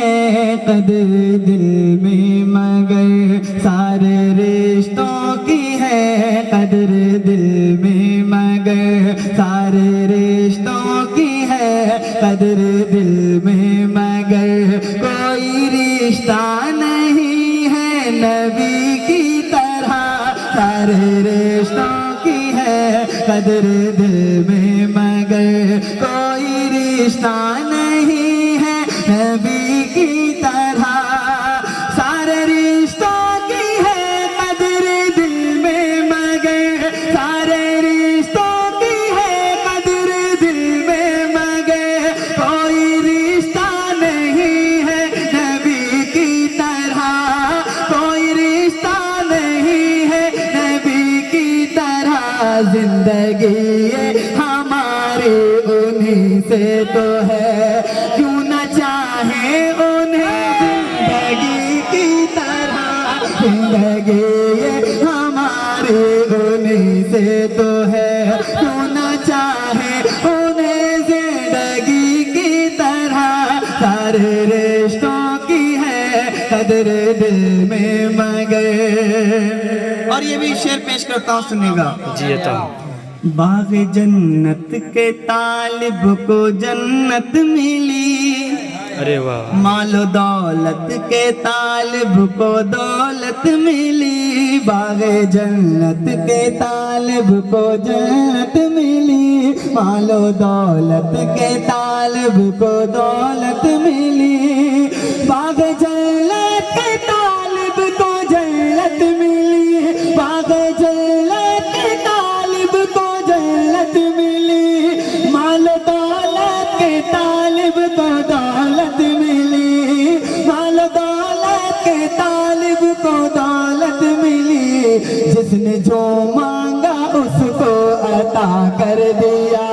है कदर दिल में, मगर सारे रिश्तों की है कदर दिल में, मगर सारे रिश्तों की है कदर दिल में, मगर कोई रिश्ता नहीं है नबी की तरह, सारे रिश्तों की है कदर दिल में, मगर कोई रिश्ता नहीं है नबी की तरह, सारे रिश्तों की है कदर दिल में, मगर सारे रिश्तों की है कदर दिल में, मगर कोई रिश्ता नहीं है नबी की तरह, कोई रिश्ता नहीं है नबी की तरह, जिंदगी ये हमारी उन्हीं से तो है, क्यों न चाहे उन्हें जिंदगी की तरह, जिंदगी ये हमारी उन्हीं से तो है, क्यों न चाहे उन्हें जिंदगी की तरह, सारे रिश्तों की है कदर दिल में, मगर। और ये भी शेर पेश करता हूँ, सुनिएगा जी। बाग जन्नत के तालिब को जन्नत मिली, अरे वाह। मालो दौलत के तालिब को दौलत मिली, बाग जन्नत के तालिब को जन्नत मिली, मालो दौलत के तालिब को दौलत मिली, बाग जन्नत के तालिब को जन्नत मिली, बाग जन्नत के तालिब को जन्नत मिली, माल दौलत के तालिब को दौलत मिली, माल दौलत के तालिब को दौलत मिली, जिसने जो मांगा उसको अता कर दिया,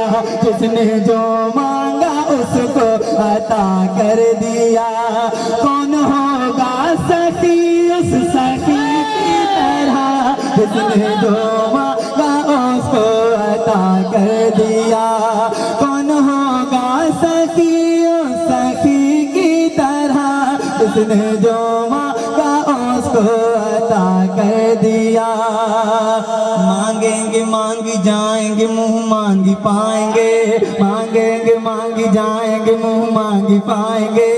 जिसने जो मांगा उसको अता कर दिया, कौन होगा सखी उस सखी की तरह, जिसने जो मांगा उसको अता कर दिया, कौन होगा सखी उस सखी की तरह, जिसने जो मांगा उसको अता कर दिया, मांगेंगे मांगी जाएंगे मुंह मांगी पाएंगे, मांगेंगे मांगी जाएंगे मुंह मांगी पाएंगे,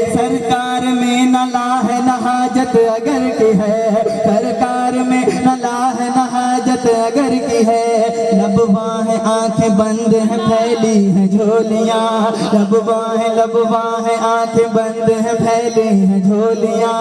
सरकार में न लाह न हाजत अगर की है, सरकार में न लाह न हाजत अगर की है, लब बाहें आंखें बंद हैं फैली हैं झोलियां, लब बाहें आंखें बंद हैं फैली हैं झोलियां,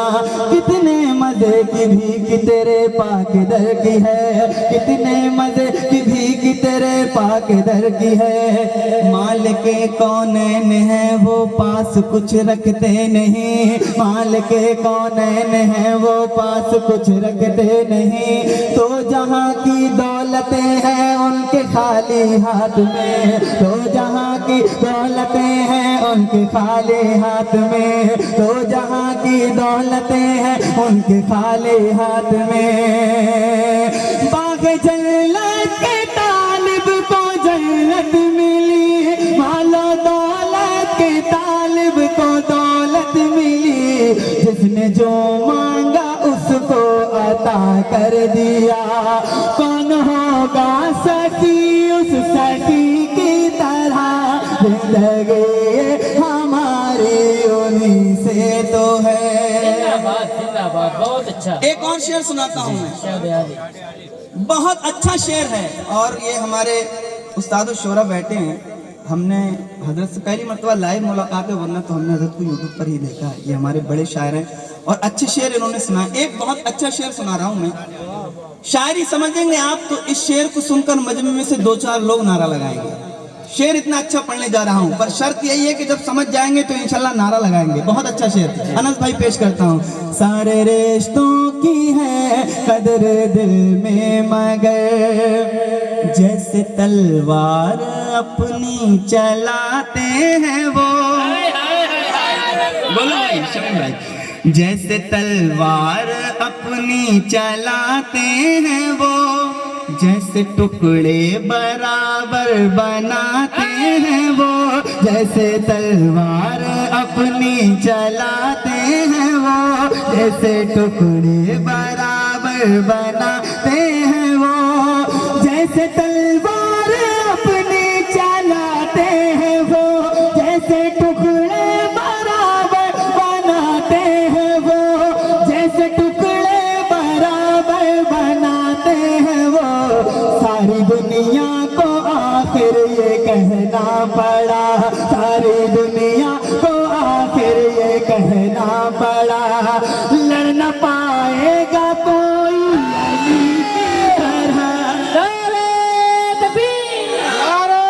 कितने मजे की भीख तेरे पाक दर की है, कितने मजे की भीख तेरे पाक दर की है, माल के कौनैन है वो पास कुछ रखते नहीं, माल के कौनैन है वो पास कुछ रखते नहीं, तो जहाँ की दौलतें हैं उनके खाली हाथ में, तो जहाँ की दौलतें हैं उनके खाली हाथ में, तो जहाँ की दौलतें हैं उनके खाली हाथ में, बाग जन्नत के तालिब को जन्नत मिली, मालो दौलत के तालिब को दौलत मिली, जिसने जो मांगा उसको अता कर दिया, कौन होगा सखी उस सखी की तरह, जिंदगी हमारी उन्हीं से तो है। जिंदाबाद, बहुत अच्छा। एक और शेर सुनाता हूँ मैं, बहुत अच्छा शेर है, और ये हमारे उस्ताद शोरा बैठे हैं, हमने हजरत से पहली मरतबा लाइव मुलाकात है, वरना तो हमने हजरत को यूट्यूब पर ही देखा है, ये हमारे बड़े शायर हैं और अच्छे शेर इन्होंने सुना। एक बहुत अच्छा शेर सुना रहा हूँ मैं, शायरी समझेंगे आप तो इस शेर को सुनकर मजमे में से 2-4 लोग नारा लगाएंगे, शेर इतना अच्छा पढ़ने जा रहा हूँ, पर शर्त यही है कि जब समझ जाएंगे तो इंशाल्लाह नारा लगाएंगे। बहुत अच्छा शेर अनस भाई पेश करता हूँ, सारे रिश्तों की है कदर दिल में, मगर जैसे तलवार अपनी चलाते हैं वो, बोलो भाई शमीम भाई, जैसे तलवार अपनी चलाते हैं वो, जैसे टुकड़े बराबर बनाते हैं वो, जैसे तलवार अपनी चलाते हैं वो, जैसे टुकड़े बराबर बनाते हैं वो, जैसे तलवार अपनी चलाते हैं वो, जैसे टुकड़े बराबर बनाते हैं वो, जैसे टुकड़े बराबर बनाते हैं वो। सारी दुनिया को आखिर ये कहना पड़ा, सारी दुनिया को आखिर ये कहना पड़ा, लड़ न पाएगा कोई अली की तरह। नारे तकबीर, नारे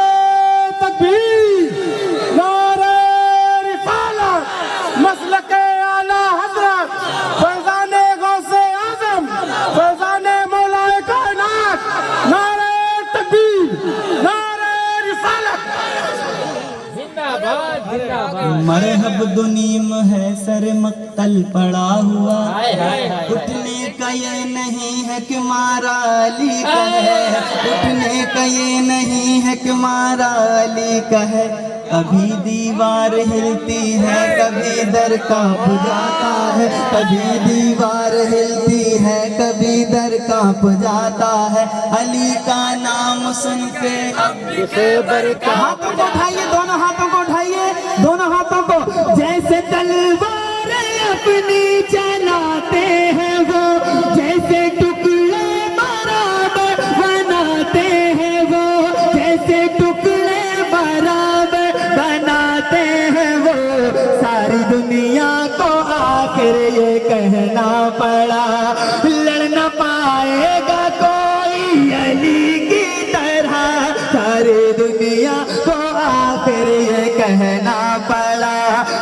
तकबीर, नारे रिसालत, मसलके आला हजरत, फैज़ाने गौसे आज़म, फैज़ाने मौलाए कायनात, नारे तकबीर, नारे रिसालत। जिंदाबाद जिंदाबाद। मरहब दुनीम है सर मक्तल पड़ा हुआ, हाय हाय हाय। उठने का ये नहीं है कि मारा अली का है, उठने का ये नहीं है कि मारा अली का है। कभी दीवार हिलती है, कभी दर कांप जाता है, कभी दीवार हिलती है, कभी दर कांप जाता है। अली का नाम सुन के हाथों को उठाइए, दोनों हाथों को उठाइए, दोनों हाथों को, जैसे तलवार अपनी चलाते हैं वो, जैसे टुकड़े बराबर बनाते हैं वो, जैसे टुकड़े बराबर बनाते हैं वो। सारी दुनिया को आखिर ये कहना पड़ा, लड़ न पाएगा कोई अली की तरह। सारी दुनिया को आखिर ये कहना पड़ा,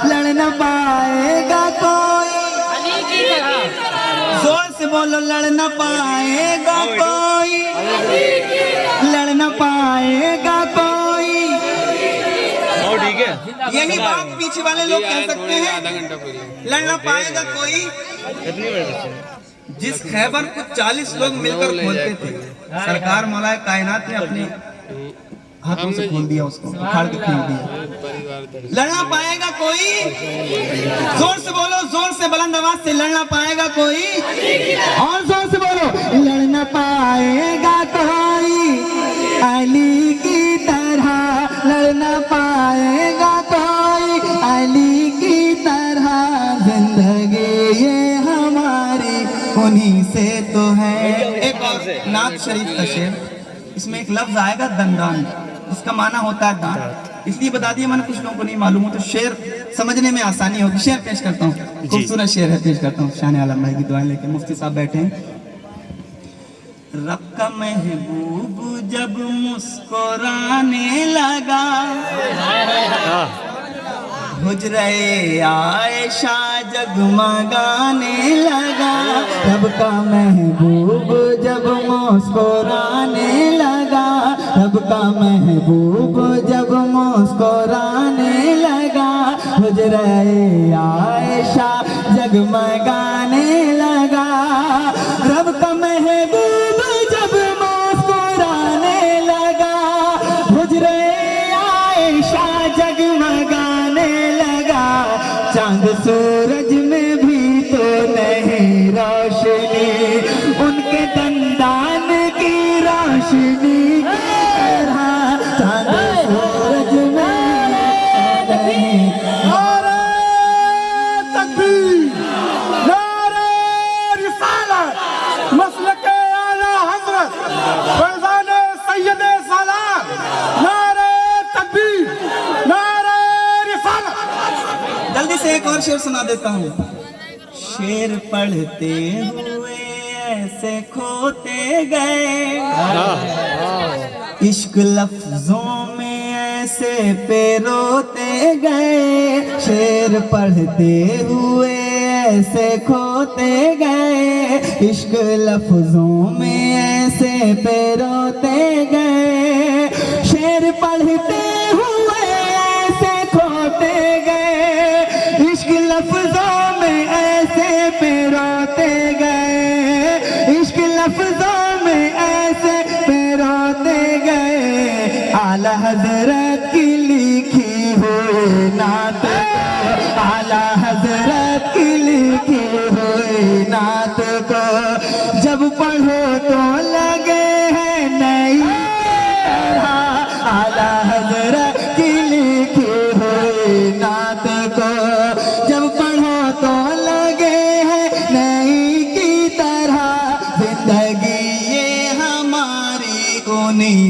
लड़ न पाएगा कोई अली की तरह। जोर से बोलो, लड़ न पाएगा कोई, लड़ न पाएगा कोई। ठीक है। यही बात पीछे वाले लोग कह सकते हैं, लड़ न पाएगा कोई। जिस खैबर को 40 लोग मिलकर खोलते थे, सरकार मौलाए कायनात ने अपने हाथों से खोल दिया, उसको उखाड़ के फेंक दिया। लड़ना पाएगा कोई, जोर से बोलो, जोर से बुलंद आवाज से, लड़ना पाएगा कोई, और जोर से बोलो, लड़ना पाएगा कोई अली की तरह, लड़ना पाएगा कोई अली की तरह। जिंदगी ये हमारी उन्हीं से तो है। एक और नात शरीफ का शेर, इसमें एक लफ्ज आएगा दंदान, जिसका माना होता है दांत। इसलिए बता दिया मैंने, कुछ लोगों को नहीं मालूम हो तो शेर समझने में आसानी होगी। शेर पेश करता हूँ, खूबसूरत शेर है, पेश करता हूँ। शान आलम भाई की दुआएं लेके मुफ्ती साहब बैठे हैं। रब का महबूब जब मुस्कुराने लगा, हुजरे आयशा जगमगाने लगा। रब का महबूब जब मुस्कुराने लगा, रब का महबूब जब मुस्कुराने लगा, हुजरे आयशा जगमगाने लगा। रब का महबूब जब मुस्कुराने लगा, हुजरे आयशा जगमगाने लगा। चांद सूरज में भी तो नहीं रोशनी, उनके दंदान की रोशनी की तरह। चांद सूरज में नहीं। नारे तकबीर, नारे रिसालत, मसलके आला हजरत, फैज़ाने सैयदे सालात, नारे तकबीर, नारे रिसालत। जल्दी से एक और शेर सुना देता हूँ। शेर पढ़ते हुए ऐसे खोते गए, इश्क लफ्जों में ऐसे पेरोते गए। शेर पढ़ते हुए ऐसे खोते गए, इश्क लफ्जों में ऐसे पेरोते गए। शेर पढ़ते हुए ऐसे खोते गए, इश्क लफ्जों में ऐसे पेरोते गए, इश्क लफ्जों में ऐसे पेरोते गए। आला हजरत की लिखी हुई नात, आला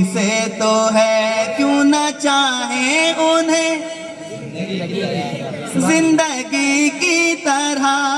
से तो है, क्यों न चाहे उन्हें जिंदगी की तरह।